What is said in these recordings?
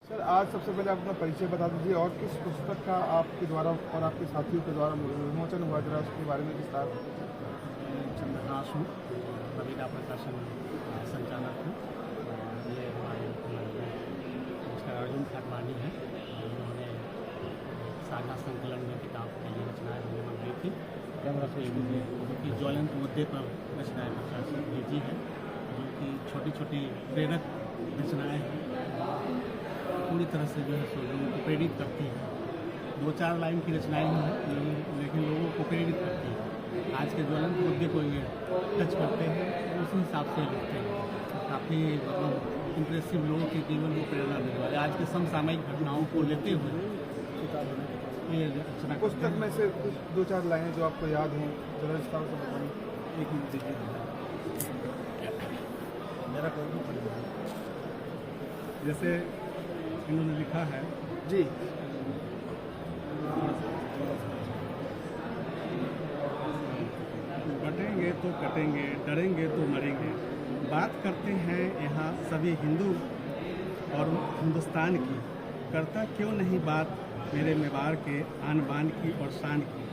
Sir, आज सबसे पहले आप अपना परिचय बता दीजिए और किस पुस्तक का आपके द्वारा और आपके साथियों के द्वारा विमोचन हुआ, जरा उसके बारे में विस्तार। चंद्रदास हूँ, कविता प्रकाशन संचालक हूँ। ये हमारे मिस्टर अर्जुन खटवानी हैं, उन्होंने साझा संकलन में किताब के लिए रचनाएँ हमें मंगाई थी, जो कि ज्वलंत मुद्दे पर रचनाएँ प्रकाशित भेजी है, जो कि छोटी छोटी प्रेरक रचनाएँ हैं, पूरी तरह से जो है सो लोगों को प्रेरित करती है। 2-4 लाइन की रचनाएँ ही हैं, लेकिन लोगों को प्रेरित करती है। आज के ज्वलंत मुद्दे को ये टच करते हैं, उसी हिसाब से लिखते हैं। काफ़ी मतलब इम्प्रेसिव लोगों के जीवन को प्रेरणा देने वाले आज के समसामयिक घटनाओं को लेते हुए ये रचना। पुस्तक में से कुछ 2-4 लाइनें जो आपको याद हों, जरा विस्तार से बताइए। एक मिनट दीजिए, मेरा कौन जैसे इन्होंने लिखा है जी। बटेंगे तो कटेंगे, डरेंगे तो मरेंगे। बात करते हैं यहाँ सभी हिंदू और हिंदुस्तान की, करता क्यों नहीं बात मेरे मेवाड़ के आन बान की और शान की।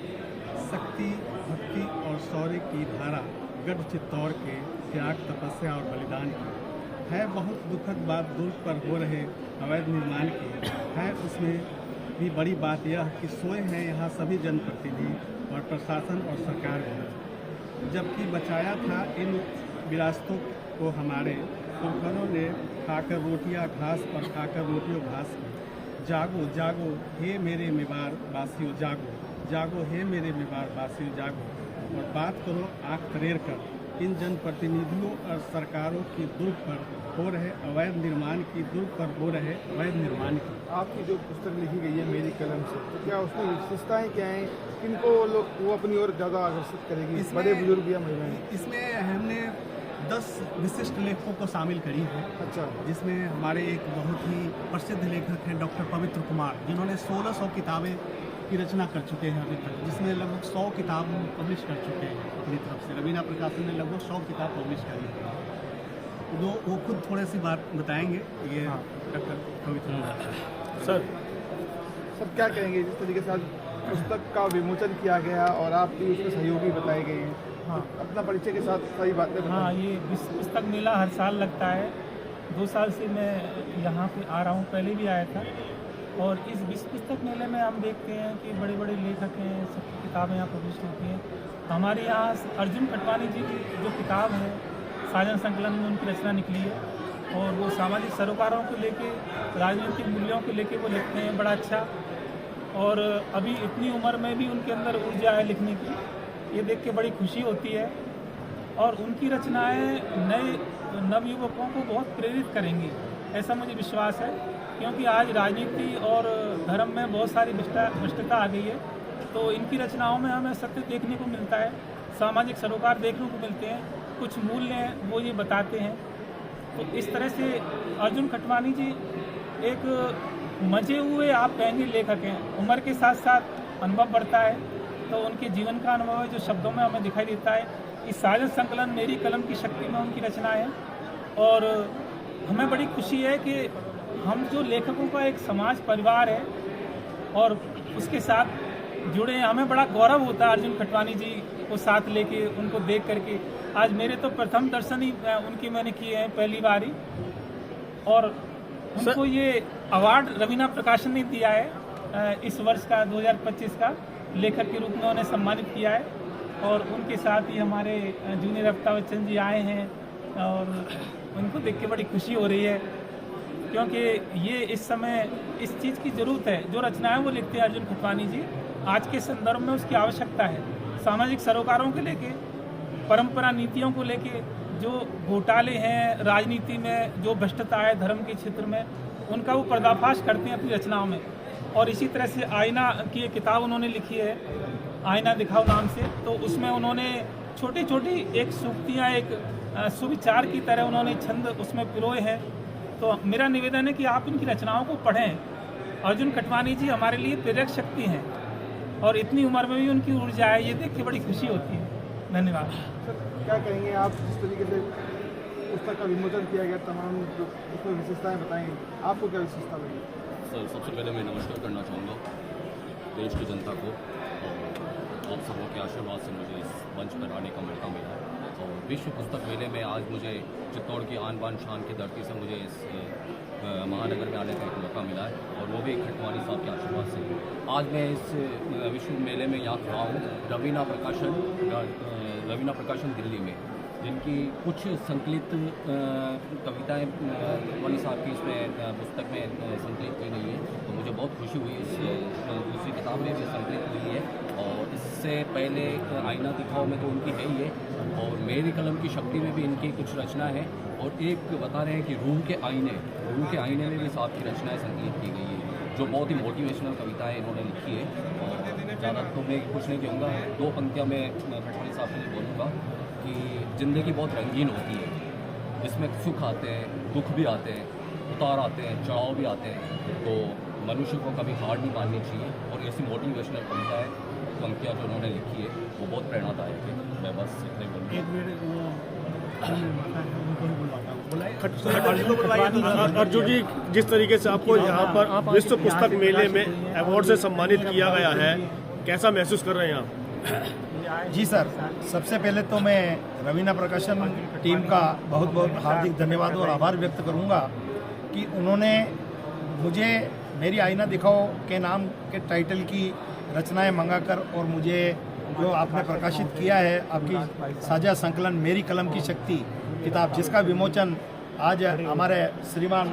शक्ति, भक्ति और शौर्य की धारा गढ़ चित्तौड़ के, त्याग, तपस्या और बलिदान की। है बहुत दुखद बात दुर्ग पर हो रहे अवैध निर्माण की। है उसमें भी बड़ी बात यह कि सोए हैं यहाँ सभी जनप्रतिनिधि और प्रशासन और सरकार भी, जबकि बचाया था इन विरासतों को हमारे पुरखों ने खाकर रोटियाँ घास और खाकर रोटियों घास की। जागो जागो हे मेरे मेवाड़ वासियों, जागो जागो हे मेरे मेवाड़ वासियों, जागो और बात करो आँख तरेर कर इन जनप्रतिनिधियों और सरकारों की दुर्ग पर हो रहे अवैध निर्माण की, दुर्ग पर हो रहे अवैध निर्माण की। आपकी जो पुस्तक लिखी गई है मेरी कलम से, तो क्या उसमें विशेषताएँ क्या हैं, किनको वो अपनी ओर ज़्यादा आकर्षित करेगी, बड़े बुजुर्ग या महिलाएं? इसमें हमने 10 विशिष्ट लेखकों को शामिल करी है। अच्छा। जिसमें हमारे एक बहुत ही प्रसिद्ध लेखक हैं डॉक्टर पवित्र कुमार, जिन्होंने 1600 किताबें की रचना कर चुके हैं अभी तक, जिसमें लगभग 100 किताब पब्लिश कर चुके हैं अपनी तरफ से। रवीना प्रकाशन ने लगभग 100 किताब पब्लिश करी है, तो वो खुद थोड़ी सी बात बताएंगे। ये डॉक्टर पवित्र कुमार सर क्या कहेंगे जिस तरीके से आज पुस्तक का विमोचन किया गया और आप भी उसमें सहयोगी बताए गए हैं? हाँ, अपना परिचय के साथ सही बातें बताएं। हाँ, ये पुस्तक मेला हर साल लगता है। 2 साल से मैं यहाँ पे आ रहा हूँ, पहले भी आया था। और इस विश्व पुस्तक मेले में हम देखते हैं कि बड़े बड़े लेखक हैं, सबकी किताबें यहाँ पब्लिश होती हैं। तो हमारे यहाँ अर्जुन खटवानी जी की जो किताब है साझा संकलन में उनकी रचना निकली है, और वो सामाजिक सरोकारों को लेके, राजनीतिक मूल्यों को लेके वो लिखते हैं बड़ा अच्छा। और अभी इतनी उम्र में भी उनके अंदर ऊर्जा है लिखने की, ये देख के बड़ी खुशी होती है। और उनकी रचनाएं नए नवयुवकों को बहुत प्रेरित करेंगी, ऐसा मुझे विश्वास है, क्योंकि आज राजनीति और धर्म में बहुत सारी भ्रष्टता आ गई है। तो इनकी रचनाओं में हमें सत्य देखने को मिलता है, सामाजिक सरोकार देखने को मिलते हैं, कुछ मूल्य हैं वो ये बताते हैं। तो इस तरह से अर्जुन खटवानी जी एक मजे हुए आप कहेंगे लेखक हैं। उम्र के साथ साथ अनुभव बढ़ता है, तो उनके जीवन का अनुभव है जो शब्दों में हमें दिखाई देता है। इस साझा संकलन मेरी कलम की शक्ति में उनकी रचनाएं हैं, और हमें बड़ी खुशी है कि हम जो लेखकों का एक समाज परिवार है और उसके साथ जुड़े हैं। हमें बड़ा गौरव होता है अर्जुन खटवानी जी को साथ लेके, उनको देख करके। आज मेरे तो प्रथम दर्शन ही उनकी मैंने किए हैं पहली बार ही, और उनको ये अवार्ड रवीना प्रकाशन ने दिया है इस वर्ष का 2025 का लेखक के रूप में उन्हें सम्मानित किया है। और उनके साथ ही हमारे जूनियर अमिताभ बच्चन जी आए हैं, और उनको देख के बड़ी खुशी हो रही है, क्योंकि ये इस समय इस चीज़ की ज़रूरत है। जो रचनाएं वो लिखते हैं अर्जुन खटवानी जी, आज के संदर्भ में उसकी आवश्यकता है। सामाजिक सरोकारों को लेके, परंपरा नीतियों को लेके, जो घोटाले हैं राजनीति में, जो भ्रष्टता है धर्म के क्षेत्र में, उनका वो पर्दाफाश करते हैं अपनी रचनाओं में। और इसी तरह से आईना की एक किताब उन्होंने लिखी है, आईना दिखाओ नाम से। तो उसमें उन्होंने छोटी छोटी एक सूक्तियाँ, एक सुविचार की तरह उन्होंने छंद उसमें पिरोए हैं। तो मेरा निवेदन है कि आप इनकी रचनाओं को पढ़ें। अर्जुन खटवानी जी हमारे लिए प्रेरक शक्ति हैं, और इतनी उम्र में भी उनकी ऊर्जा है, ये देख के बड़ी खुशी होती है। धन्यवाद। सर क्या कहेंगे आप जिस तरीके से पुस्तक का विमोचन किया गया, तमाम जो उसमें विशेषताएं बताएं, आपको क्या विशेषता लगी? सर, सबसे पहले मैं नमस्कार करना चाहूँगा देश की जनता को, और आप सबों के आशीर्वाद से मुझे इस मंच पर आने का मौका मिला है। और विश्व पुस्तक मेले में आज मुझे चित्तौड़ की आन बान शान की धरती से मुझे इस महानगर में आने का एक मौका मिला है, और वो भी खटवानी साहब के आशीर्वाद से। आज मैं इस विश्व मेले में यहाँ खड़ा हूँ रवीना प्रकाशन दिल्ली में, जिनकी कुछ संकलित कविताएं खटवानी साहब की इसमें पुस्तक में संकलित की गई है। तो मुझे बहुत खुशी हुई, इस दूसरी किताब में भी संकलित हुई है। और इससे पहले आईना दिखाओ में तो उनकी है ही है, और मेरी कलम की शक्ति में भी इनकी कुछ रचना है। और एक बता रहे हैं कि रूह के आईने में भी साहब की रचनाएं संकलित की गई है, जो बहुत ही मोटिवेशनल कविताएं इन्होंने लिखी है। और ज़्यादा तो मैं कुछ नहीं कहूँगा, 2 पंक्तियाँ मैं खटवानी साहब के लिए बोलूँगा कि ज़िंदगी बहुत रंगीन होती है, इसमें सुख आते हैं, दुख भी आते हैं, उतार आते हैं, चढ़ाव भी आते हैं। तो मनुष्य को कभी हार नहीं माननी चाहिए। और ऐसी मोटिवेशनल पंक्तियाँ जो उन्होंने लिखी है वो बहुत प्रेरणादायक है। मैं बस इतने अर्जुन जी, जिस तरीके से आपको यहाँ पर विश्व पुस्तक मेले में अवार्ड से सम्मानित किया गया है, कैसा महसूस कर रहे हैं आप? जी सर, सबसे पहले तो मैं रवीना प्रकाशन टीम का बहुत बहुत हार्दिक धन्यवाद और आभार व्यक्त करूंगा कि उन्होंने मुझे मेरी आईना दिखाओ के नाम के टाइटल की रचनाएं मंगाकर और मुझे जो आपने प्रकाशित किया है आपकी साझा संकलन मेरी कलम की शक्ति किताब, जिसका विमोचन आज हमारे श्रीमान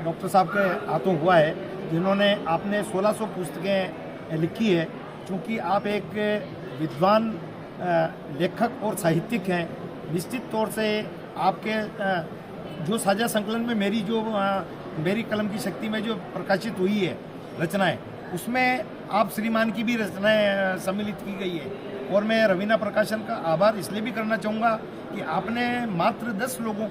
डॉक्टर साहब के हाथों हुआ है, जिन्होंने आपने 1600 पुस्तकें लिखी है। चूँकि आप एक विद्वान लेखक और साहित्यिक हैं, निश्चित तौर से आपके जो साझा संकलन में मेरी कलम की शक्ति में जो प्रकाशित हुई है रचनाएं, उसमें आप श्रीमान की भी रचनाएं सम्मिलित की गई है। और मैं रवीना प्रकाशन का आभार इसलिए भी करना चाहूँगा कि आपने मात्र 10 लोगों